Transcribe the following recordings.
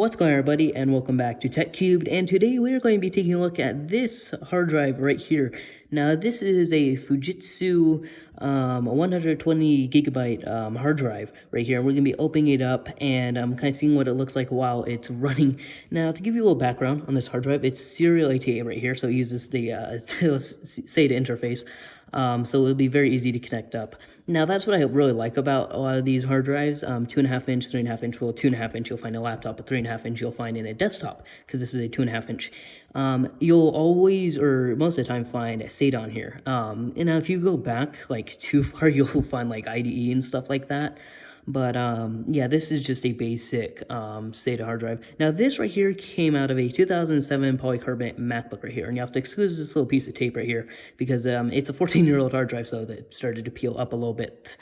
What's going on, everybody, and welcome back to Tech Cubed, and today we are going to be taking a look at this hard drive right here. Now, this is a Fujitsu 120 gigabyte hard drive right here. We're going to be opening it up and kind of seeing what it looks like while it's running. Now, to give you a little background on this hard drive, it's serial ATA right here, so it uses the SATA interface. So it'll be very easy to connect up. Now, that's what I really like about a lot of these hard drives. 2.5 inch, 3.5 inch. Well, 2.5 inch you'll find a laptop, but 3.5 inch you'll find in a desktop, because this is a 2.5 inch. You'll always, or most of the time, find a SATA on here. And now if you go back like too far, you'll find like IDE and stuff like that. But yeah, this is just a basic SATA hard drive. Now, this right here came out of a 2007 polycarbonate MacBook right here, and you have to excuse this little piece of tape right here because it's a 14-year-old hard drive, so that started to peel up a little bit.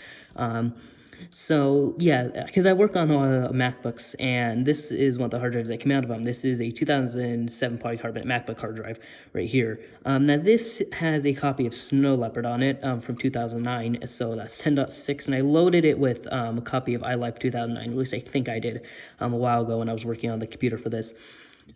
So yeah, because I work on MacBooks, and this is one of the hard drives that came out of them. This is a 2007 polycarbonate MacBook hard drive right here. Now this has a copy of Snow Leopard on it from 2009, so that's 10.6, and I loaded it with a copy of iLife 2009, at least I think I did a while ago when I was working on the computer for this.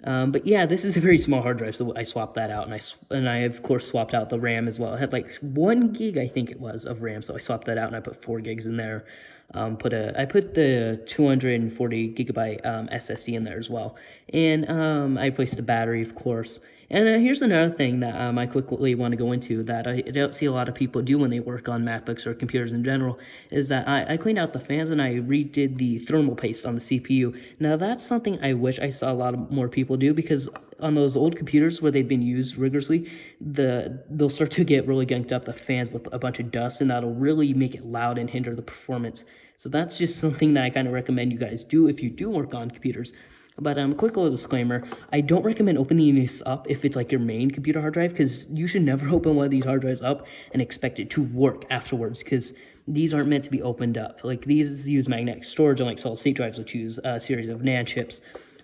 But yeah, this is a very small hard drive, so I swapped that out, and I of course swapped out the RAM as well. It had like 1 gig, I think it was, of RAM, so I swapped that out and I put 4 gigs in there. I put the 240 gigabyte SSD in there as well, and I replaced the battery, of course. And here's another thing that I quickly want to go into that I don't see a lot of people do when they work on MacBooks or computers in general, is that I cleaned out the fans and I redid the thermal paste on the CPU. Now, that's something I wish I saw a lot more people do, because on those old computers where they've been used rigorously, they'll start to get really gunked up, the fans, with a bunch of dust, and that'll really make it loud and hinder the performance. So that's just something that I kind of recommend you guys do if you do work on computers. But quick little disclaimer, I don't recommend opening this up if it's like your main computer hard drive, because you should never open one of these hard drives up and expect it to work afterwards, because these aren't meant to be opened up. Like, these use magnetic storage, and like solid state drives, which use a series of NAND chips.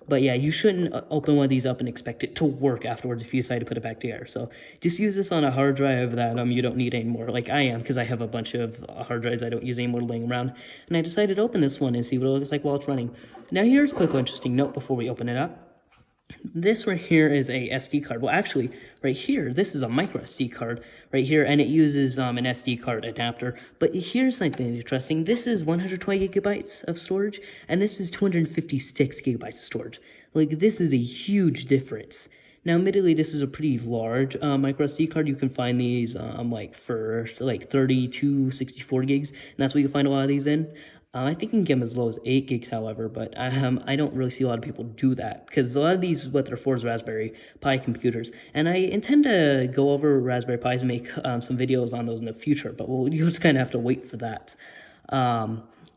But yeah, you shouldn't open one of these up and expect it to work afterwards if you decide to put it back together. So just use this on a hard drive that you don't need anymore, like I am, because I have a bunch of hard drives I don't use anymore laying around. And I decided to open this one and see what it looks like while it's running. Now, here's a quick interesting note before we open it up. This right here is a SD card. Well, actually, right here, this is a micro SD card right here, and it uses an SD card adapter. But here's something interesting. This is 120 gigabytes of storage, and this is 256 gigabytes of storage. Like, this is a huge difference. Now, admittedly, this is a pretty large micro SD card. You can find these like for like 32, 64 gigs, and that's what you can find a lot of these in. I think you can get them as low as 8 gigs, however, but I don't really see a lot of people do that, because a lot of these, what they're for, is Raspberry Pi computers, and I intend to go over Raspberry Pis and make some videos on those in the future, but you'll just kind of have to wait for that,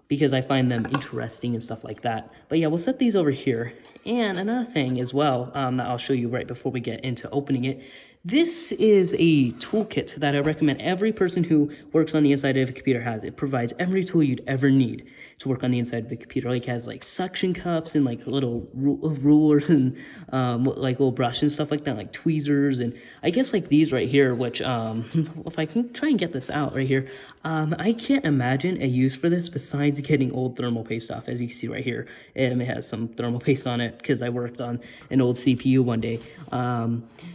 because I find them interesting and stuff like that. But yeah, we'll set these over here. And another thing as well that I'll show you right before we get into opening it, this is a toolkit that I recommend every person who works on the inside of a computer has. It provides every tool you'd ever need to work on the inside of a computer. Like, it has like suction cups and like little rulers and like little brushes and stuff like that, like tweezers, and I guess like these right here, which if I can try and get this out right here, I can't imagine a use for this besides getting old thermal paste off. As you can see right here, it has some thermal paste on it because I worked on an old CPU one day.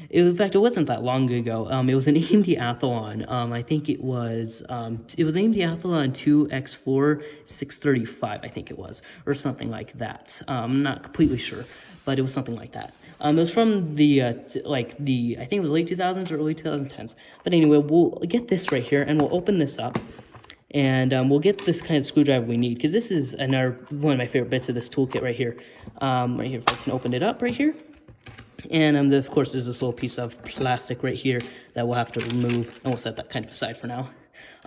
In fact, it wasn't that long ago. It was an AMD Athlon. I think it was AMD Athlon 2X4 635, I think it was, or something like that. I'm not completely sure, but it was something like that. It was from the I think it was late 2000s or early 2010s. But anyway, we'll get this right here, and we'll open this up. And we'll get this kind of screwdriver we need, because this is another one of my favorite bits of this toolkit right here. Right here, if I can open it up right here. And of course, there's this little piece of plastic right here that we'll have to remove, and we'll set that kind of aside for now.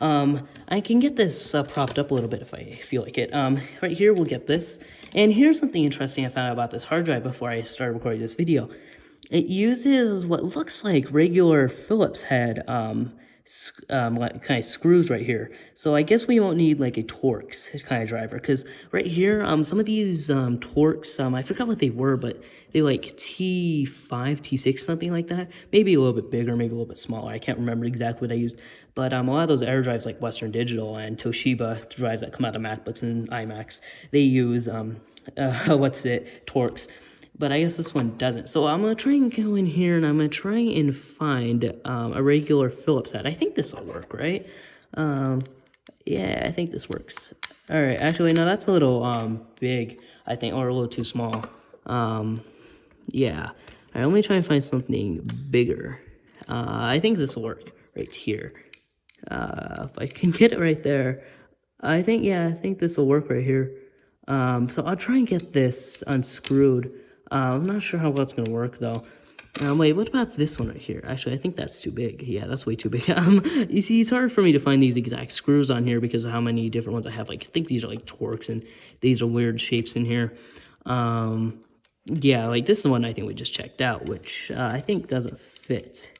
I can get this propped up a little bit if I feel like it. Right here, we'll get this. And here's something interesting I found out about this hard drive before I started recording this video. It uses what looks like regular Phillips head like kind of screws right here. So I guess we won't need like a Torx kind of driver, because right here, some of these Torx, I forgot what they were, but they like T5, T6, something like that. Maybe a little bit bigger, maybe a little bit smaller. I can't remember exactly what I used, but a lot of those air drives like Western Digital and Toshiba drives that come out of MacBooks and iMacs, they use Torx. But I guess this one doesn't. So I'm going to try and go in here, and I'm going to try and find a regular Phillips head. I think this will work, right? Yeah, I think this works. All right, actually, no, that's a little big, I think, or a little too small. Yeah. All right, let me try and find something bigger. I think this will work right here. If I can get it right there, I think this will work right here. So I'll try and get this unscrewed. I'm not sure how well it's going to work, though. Wait, what about this one right here? Actually, I think that's too big. Yeah, that's way too big. You see, it's hard for me to find these exact screws on here because of how many different ones I have. Like, I think these are like Torx, and these are weird shapes in here. Yeah, like this is the one I think we just checked out, which I think doesn't fit.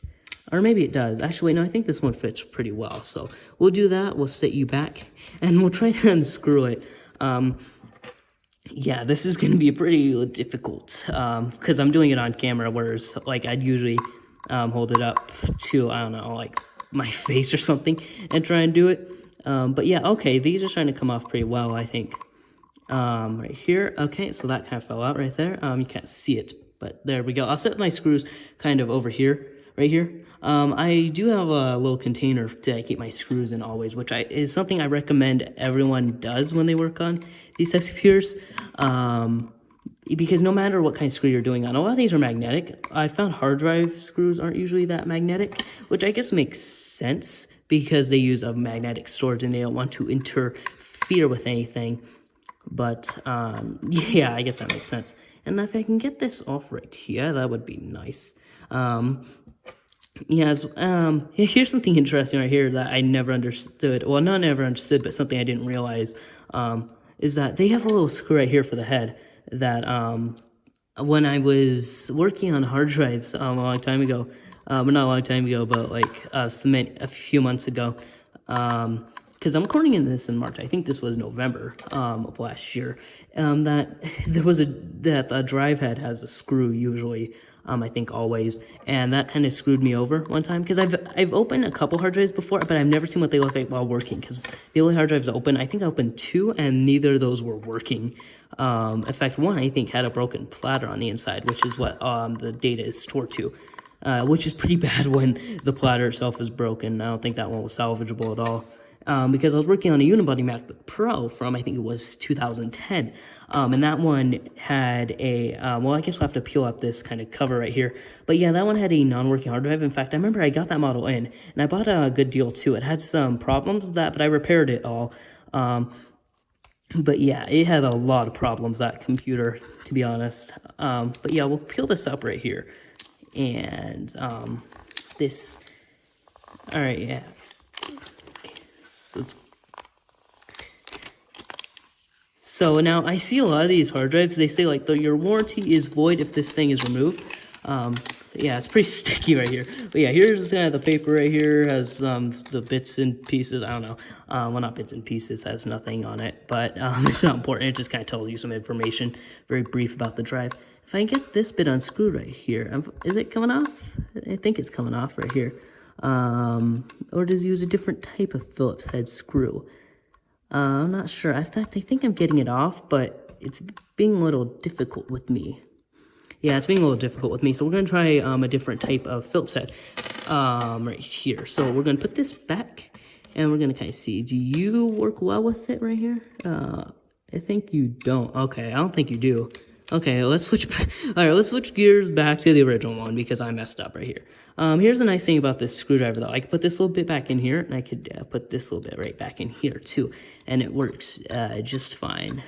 Or maybe it does. Actually, no, I think this one fits pretty well. So we'll do that. We'll set you back, and we'll try to unscrew it. Yeah, this is going to be pretty difficult because I'm doing it on camera, whereas like I'd usually hold it up to, I don't know, like my face or something and try and do it. But yeah, okay, these are starting to come off pretty well, I think. Right here, okay, so that kind of fell out right there. You can't see it, but there we go. I'll set my screws kind of over here, right here. I do have a little container to keep my screws in always, which is something I recommend everyone does when they work on these types of computers. Because no matter what kind of screw you're doing on, a lot of these are magnetic. I found hard drive screws aren't usually that magnetic, which I guess makes sense because they use a magnetic storage and they don't want to interfere with anything. But yeah, I guess that makes sense. And if I can get this off right here, that would be nice. Yes, here's something interesting right here that I never understood. Well, not never understood, but something I didn't realize, is that they have a little screw right here for the head that, when I was working on hard drives, a long time ago, well, not a long time ago, but like, a few months ago, because I'm recording this in March. I think this was November, of last year, that the drive head has a screw usually, I think always, and that kind of screwed me over one time because I've opened a couple hard drives before, but I've never seen what they look like while working because the only hard drives open, I think I opened 2 and neither of those were working. In fact, one I think had a broken platter on the inside, which is what the data is stored to, which is pretty bad when the platter itself is broken. I don't think that one was salvageable at all. Because I was working on a unibody MacBook Pro from, I think it was 2010, and that one had a, well, I guess we'll have to peel up this kind of cover right here, but yeah, that one had a non-working hard drive. In fact, I remember I got that model in, and I bought a good deal too. It had some problems with that, but I repaired it all, but yeah, it had a lot of problems, that computer, to be honest. But yeah, we'll peel this up right here, and this, all right, yeah. So now I see a lot of these hard drives, they say like your warranty is void if this thing is removed. Yeah, it's pretty sticky right here. But yeah, here's the paper right here, has the bits and pieces. I don't know, well, not bits and pieces, has nothing on it, but it's not important. It just kind of tells you some information, very brief about the drive. If I can get this bit unscrewed right here, is it coming off? I think it's coming off right here. Or does it use a different type of Phillips head screw? I'm not sure. In fact, I think I'm getting it off, but it's being a little difficult with me. Yeah, it's being a little difficult with me. So we're going to try a different type of Phillips head right here. So we're going to put this back, and we're going to kind of see. Do you work well with it right here? I think you don't. Okay, I don't think you do. Okay, let's switch. All right, let's switch gears back to the original one because I messed up right here. Here's the nice thing about this screwdriver, though. I could put this little bit back in here, and I could put this little bit right back in here, too. And it works just fine.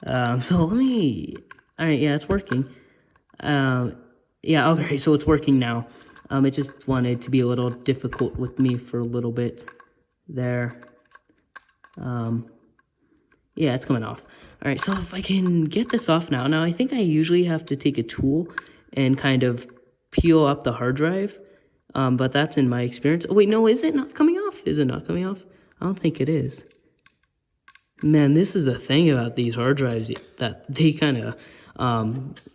So let me... All right, yeah, it's working. Yeah, okay, so it's working now. It just wanted to be a little difficult with me for a little bit there. Yeah, it's coming off. All right, so if I can get this off now. Now, I think I usually have to take a tool and kind of peel up the hard drive But that's in my experience. Oh, wait, no, is it not coming off? Is it not coming off? I don't think it is. Man, this is the thing about these hard drives, that they kind of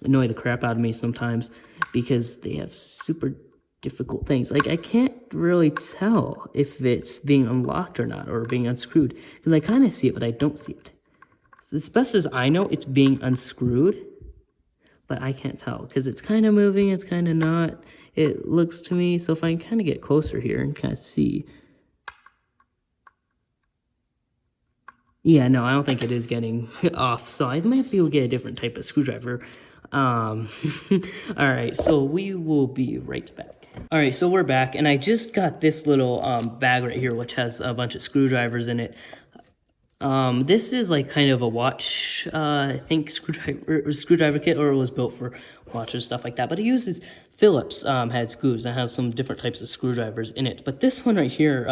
annoy the crap out of me sometimes because they have super difficult things. Like, I can't really tell if it's being unlocked or not, or being unscrewed, because I kind of see it, but I don't see it. So as best as I know, it's being unscrewed, but I can't tell because it's kind of moving, it's kind of not. It looks to me, so if I kind of get closer here and kind of see. Yeah, no, I don't think it is getting off, so I might have to go get a different type of screwdriver. All right, so we will be right back. All right, so we're back, and I just got this little bag right here, which has a bunch of screwdrivers in it. This is like kind of a watch, I think screwdriver kit, or it was built for watches, stuff like that. But it uses Phillips head screws and has some different types of screwdrivers in it. But this one right here,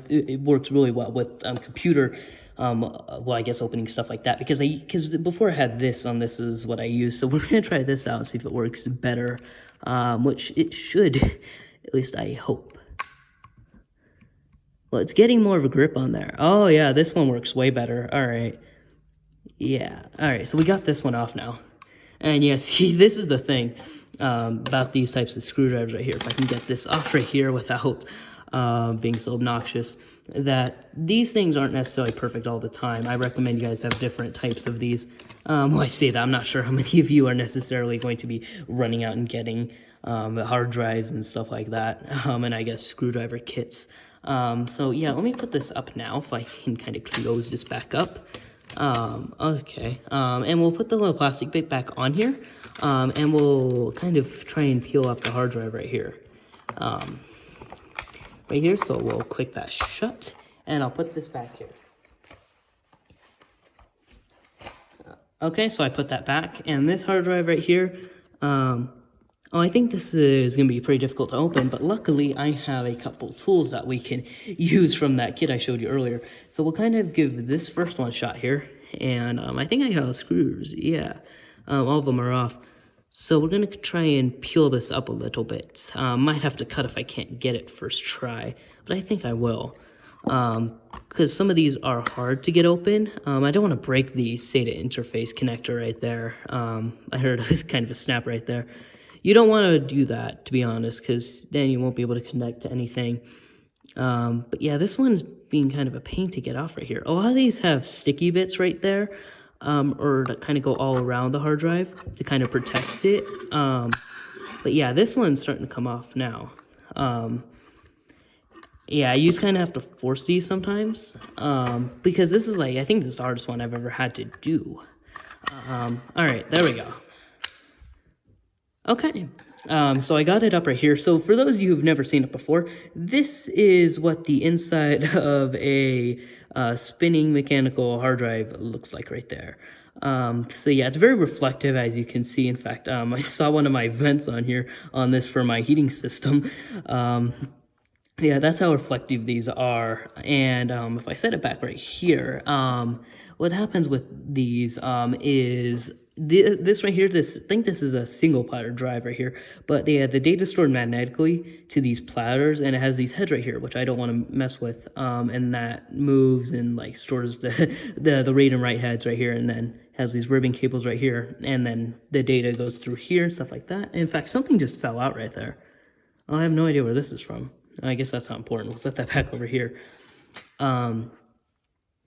it works really well with computer, well, I guess opening stuff like that. Because before I had this is what I used. So we're gonna try this out and see if it works better, which it should, at least I hope. Well, it's getting more of a grip on there. Oh, yeah, this one works way better. All right. Yeah. All right, so we got this one off now. And yeah, see, this is the thing about these types of screwdrivers right here. If I can get this off right here without being so obnoxious, that these things aren't necessarily perfect all the time. I recommend you guys have different types of these. Well, I say that. I'm not sure how many of you are necessarily going to be running out and getting hard drives and stuff like that, and I guess screwdriver kits. So yeah, let me put this up now if I can kind of close this back up. Okay, and we'll put the little plastic bit back on here, and we'll kind of try and peel up the hard drive right here. Right here, so we'll click that shut, and I'll put this back here. Okay, so I put that back, and this hard drive right here, oh, I think this is going to be pretty difficult to open, but luckily I have a couple tools that we can use from that kit I showed you earlier. So we'll kind of give this first one a shot here, and I think I got the screws, yeah, all of them are off. So we're going to try and peel this up a little bit. Might have to cut if I can't get it first try, but I think I will. Because some of these are hard to get open. I don't want to break the SATA interface connector right there. I heard it was kind of a snap right there. You don't want to do that, to be honest, because then you won't be able to connect to anything. But yeah, this one's being kind of a pain to get off right here. A lot of these have sticky bits right there, or that kind of go all around the hard drive to kind of protect it. But yeah, this one's starting to come off now. Yeah, you just kind of have to force these sometimes, because this is like, I think this is the hardest one I've ever had to do. All right, there we go. Okay, so I got it up right here. So for those of you who've never seen it before, this is what the inside of a spinning mechanical hard drive looks like right there. So yeah, it's very reflective, as you can see. In fact, I saw one of my vents on here on this for my heating system. Yeah, that's how reflective these are. And if I set it back right here, what happens with these is this right here, I think this is a single platter drive right here, but they had the data stored magnetically to these platters, and it has these heads right here, which I don't want to mess with, and that moves and like stores the read and write heads right here, and then has these ribbon cables right here, and then the data goes through here and stuff like that. And in fact, something just fell out right there. I have no idea where this is from. I guess that's not important. We'll set that back over here.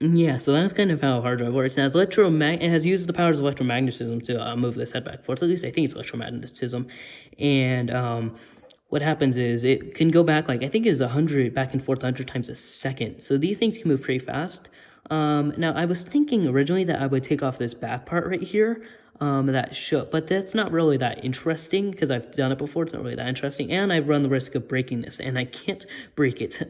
Yeah, so that's kind of how a hard drive works. Now, it has used the powers of electromagnetism to move this head back and forth. At least I think it's electromagnetism. And what happens is it can go back, like, I think it was 100, back and forth 100 times a second. So these things can move pretty fast. Now, I was thinking originally that I would take off this back part right here, but that's not really that interesting because I've done it before. It's not really that interesting, and I run the risk of breaking this, and I can't break it,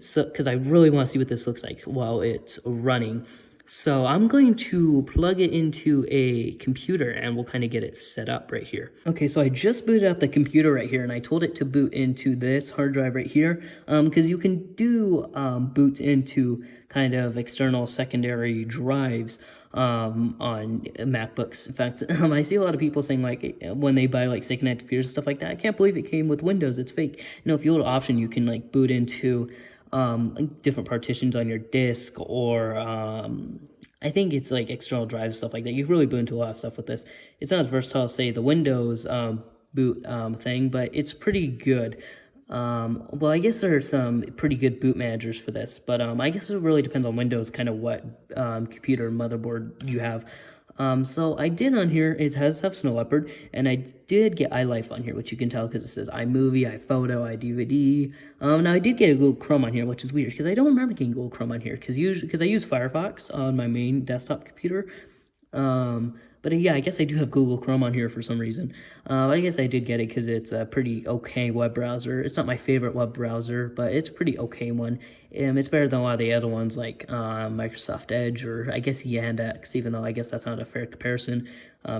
so because I really want to see what this looks like while it's running. So I'm going to plug it into a computer, and we'll kind of get it set up right here. Okay, so I just booted up the computer right here, and I told it to boot into this hard drive right here, because you can do boots into kind of external secondary drives. on MacBooks. In fact, I see a lot of people saying like when they buy like secondhand computers and stuff like that, I can't believe it came with Windows. It's fake. No, if you go to option, you can like boot into different partitions on your disk, or I think it's like external drives, stuff like that. You can really boot into a lot of stuff with this. It's not as versatile as say the Windows boot thing, but it's pretty good. Well, I guess there are some pretty good boot managers for this, but I guess it really depends on Windows, kind of what computer motherboard you have. So I did on here, it has have Snow Leopard, and I did get iLife on here, which you can tell because it says iMovie, iPhoto, iDVD. Now I did get a Google Chrome on here, which is weird because I don't remember getting Google Chrome on here because I use Firefox on my main desktop computer. But yeah, I guess I do have Google Chrome on here for some reason. I guess I did get it because it's a pretty okay web browser. It's not my favorite web browser, but it's a pretty okay one. It's better than a lot of the other ones like Microsoft Edge, or I guess Yandex, even though I guess that's not a fair comparison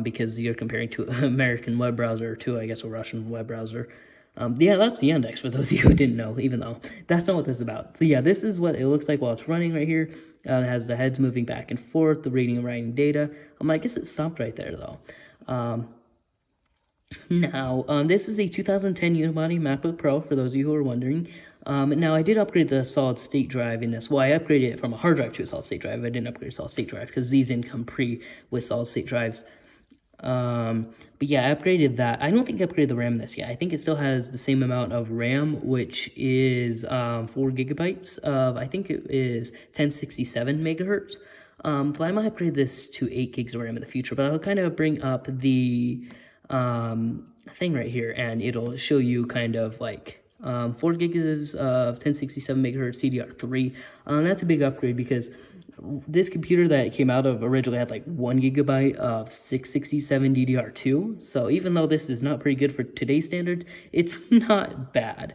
because you're comparing to an American web browser to, I guess, a Russian web browser. Yeah, that's Yandex for those of you who didn't know, even though that's not what this is about. So yeah, this is what it looks like while it's running right here. It has the heads moving back and forth, the reading and writing data. I guess it stopped right there though. This is a 2010 unibody MacBook Pro, for those of you who are wondering. Now, I did upgrade the solid state drive in this. Well, I upgraded it from a hard drive to a solid state drive. I didn't upgrade a solid state drive because these didn't come pre with solid state drives. But yeah, I upgraded that. I don't think I upgraded the RAM in this yet. I think it still has the same amount of RAM, which is 4 gigabytes of, I think it is 1067 megahertz. But I might upgrade this to 8 gigs of RAM in the future, but I'll kind of bring up the thing right here, and it'll show you kind of like 4 gigs of 1067 megahertz CDR3. That's a big upgrade because this computer that it came out of originally had like 1 gigabyte of 667 DDR2. So even though this is not pretty good for today's standards, it's not bad.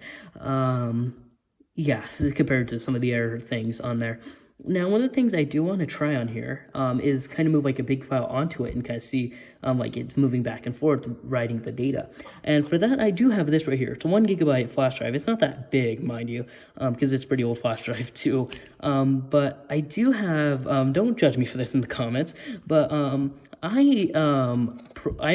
Yeah, compared to some of the other things on there. Now, one of the things I do want to try on here is kind of move like a big file onto it and kind of see like it's moving back and forth, writing the data. And for that, I do have this right here. It's a 1 gigabyte flash drive. It's not that big, mind you, because it's a pretty old flash drive too. But I do have, don't judge me for this in the comments, but I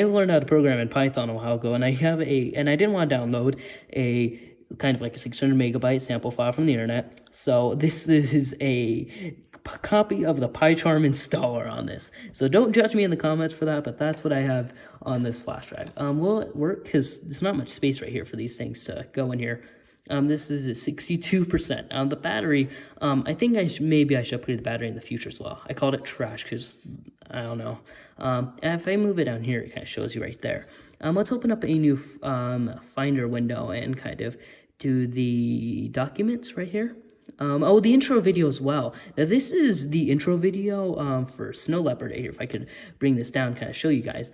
learned how to program in Python a while ago, and I didn't want to download a kind of like a 600 megabyte sample file from the internet. So this is a copy of the PyCharm installer on this. So don't judge me in the comments for that, but that's what I have on this flash drive. Will it work? Because there's not much space right here for these things to go in here. This is at 62%. The battery, I think maybe I should upgrade the battery in the future as well. I called it trash because I don't know. If I move it down here, it kind of shows you right there. Let's open up a new Finder window and kind of do the documents right here. Oh, the intro video as well. Now, this is the intro video for Snow Leopard right here. If I could bring this down, kind of show you guys.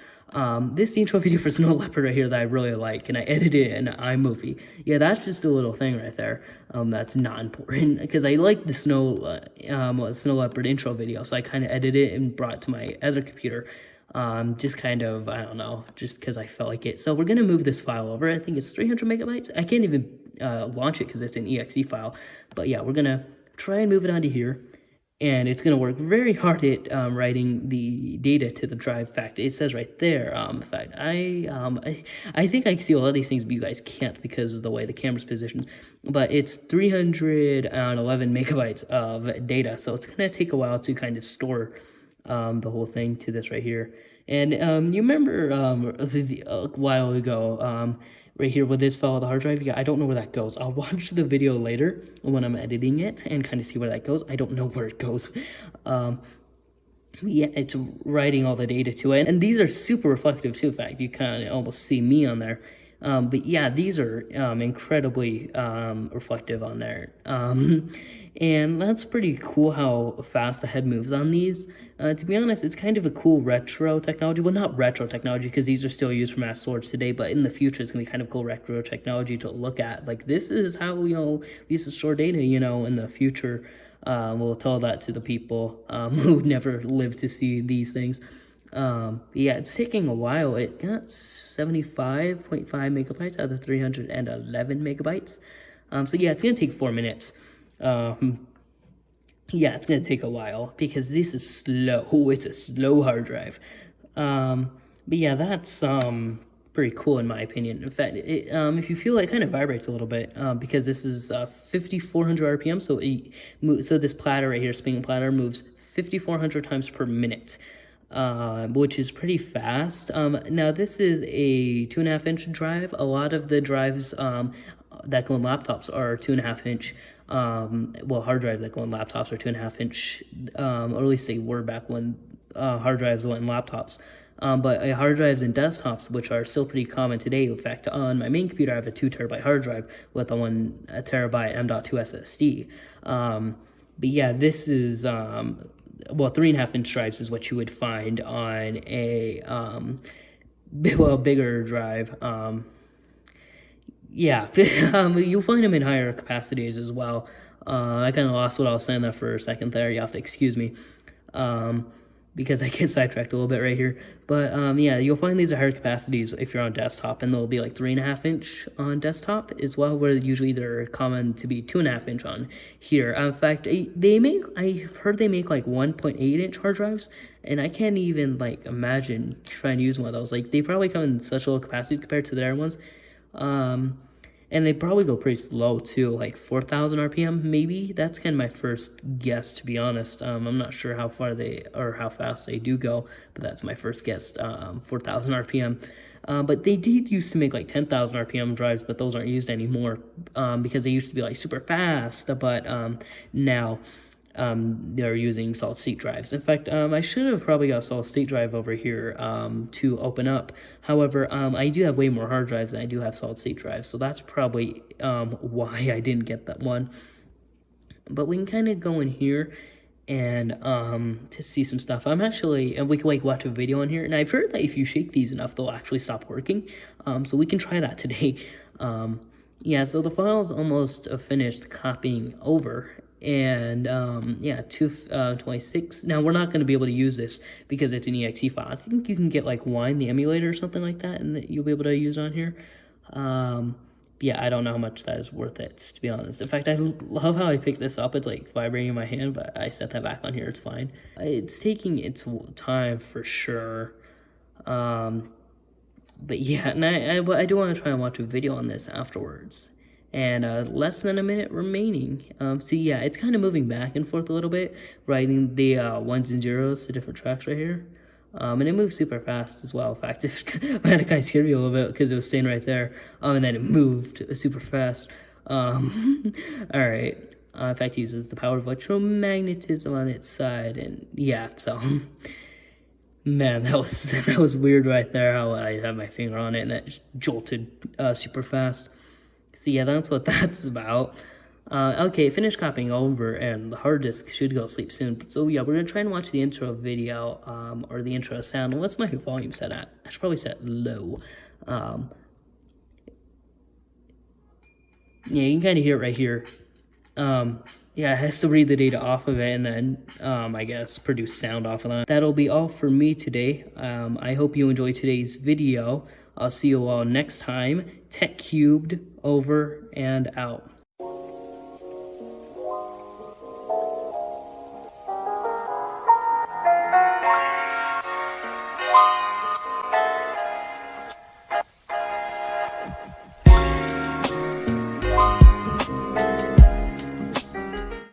This is the intro video for Snow Leopard right here that I really like, and I edited it in iMovie. Yeah, that's just a little thing right there. That's not important because I like the Snow Leopard intro video, so I kind of edited it and brought it to my other computer. Just kind of, I don't know, just because I felt like it. So we're going to move this file over. I think it's 300 megabytes. I can't even launch it because it's an exe file. But yeah, we're going to try and move it onto here. And it's going to work very hard at writing the data to the drive. In fact, it says right there, in fact, I think I can see a lot of these things, but you guys can't because of the way the camera's positioned. But it's 311 megabytes of data. So it's going to take a while to kind of store the whole thing to this right here. And you remember a while ago, right here with this file of the hard drive, yeah, I don't know where that goes. I'll watch the video later when I'm editing it and kind of see where that goes. I don't know where it goes. Yeah, it's writing all the data to it. And these are super reflective too. In fact, you kind of almost see me on there. But yeah, these are incredibly reflective on there. And that's pretty cool how fast the head moves on these. To be honest, it's kind of a cool retro technology. Well, not retro technology because these are still used for mass storage today, but in the future, it's going to be kind of cool retro technology to look at. Like, this is how, we used to store data, in the future. We'll tell that to the people who never lived to see these things. Yeah, it's taking a while. It got 75.5 megabytes out of 311 megabytes. So yeah, it's gonna take 4 minutes. yeah, it's gonna take a while because this is slow. It's a slow hard drive. But yeah, that's pretty cool in my opinion. In fact, if you feel it kind of vibrates a little bit because this is 5,400 RPM. So this platter right here, spinning platter, moves 5,400 times per minute. Which is pretty fast. Now this is a 2.5-inch drive. A lot of the drives that go in laptops are 2.5-inch. Well, hard drives that go in laptops are 2.5-inch, or at least they were back when hard drives went in laptops. But hard drives and desktops, which are still pretty common today. In fact, on my main computer, I have a 2 terabyte hard drive with a 1 terabyte M.2 SSD. But yeah, this is well, 3.5-inch drives is what you would find on a bigger drive. Yeah, you'll find them in higher capacities as well. I kind of lost what I was saying there for a second there. You have to excuse me. Because I get sidetracked a little bit right here. But yeah, you'll find these at higher capacities if you're on desktop, and they'll be like 3.5-inch on desktop as well, where usually they're common to be 2.5-inch on here. In fact, I've heard they make like 1.8-inch hard drives, and I can't even like imagine trying to use one of those. Like they probably come in such low capacities compared to their ones. And they probably go pretty slow too, like 4,000 RPM maybe. That's kind of my first guess, to be honest. I'm not sure how far they or how fast they do go, but that's my first guess. 4,000 RPM. But they did used to make like 10,000 RPM drives, but those aren't used anymore because they used to be like super fast. But now they're using solid state drives. In fact, I should have probably got a solid state drive over here to open up. However, I do have way more hard drives than I do have solid state drives, so that's probably why I didn't get that one. But we can kind of go in here and to see some stuff. And we can like watch a video on here, and I've heard that if you shake these enough, they'll actually stop working. So we can try that today. Yeah, so the file's almost finished copying over. And yeah, 226. Now we're not going to be able to use this because it's an exe file. I think you can get like Wine the emulator or something like that, and you'll be able to use it on here. Yeah, I don't know how much that is worth it, to be honest. In fact, I love how I picked this up. It's like vibrating in my hand, but I set that back on here. It's fine. It's taking its time for sure. But yeah, and I do want to try and watch a video on this afterwards. And less than a minute remaining. So yeah, it's kind of moving back and forth a little bit, writing the ones and zeros to different tracks right here. And it moves super fast as well. In fact, it kind of scared me a little bit because it was staying right there. And then it moved super fast. All right. In fact, it uses the power of electromagnetism on its side. And yeah, so... Man, that was weird right there, how I had my finger on it and it jolted super fast. So yeah, that's what that's about. Okay, finish copying over, and the hard disk should go to sleep soon. So yeah, we're gonna try and watch the intro video, or the intro sound. What's my volume set at? I should probably set low. Yeah, you can kind of hear it right here. Yeah, it has to read the data off of it and then, I guess, produce sound off of that. That'll be all for me today. I hope you enjoyed today's video. I'll see you all next time. Tech Cubed, over and out.